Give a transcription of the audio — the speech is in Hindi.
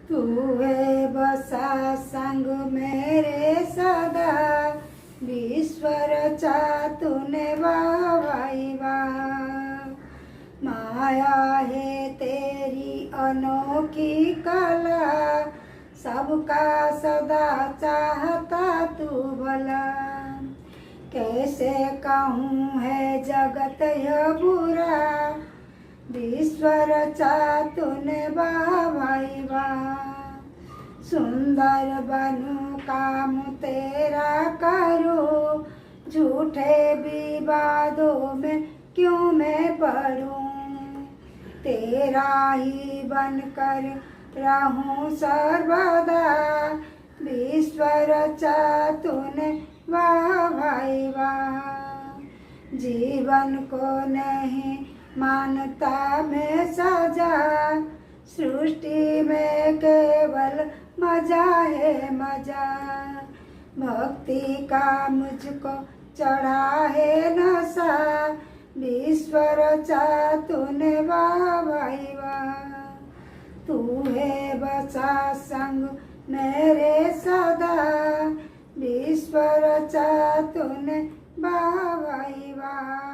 तू है बसा संग मेरे सदा, विश्व रचा तूने वाई वाह। माया है तेरी अनोखी कला, सबका सदा चाहता तू भला। कैसे कहूँ है जगत यह बुरा, विश्व रचा तूने भाई वाह। सुंदर बनूं काम तेरा करूं, झूठे विवादों में क्यों मैं पड़ूं। तेरा ही बनकर रहूं सर्वदा, विश्व रचा तूने वाह भाई वाह। जीवन को नहीं मानता मैं सजा, सृष्टि में केवल मजा है मजा। भक्ति का मुझको चढ़ा है नशा, विश्व रचा तूने वाह भाई वाह। तू है बसा संग मेरे सदा, विश्व रचा तूने वाह भाई वाह।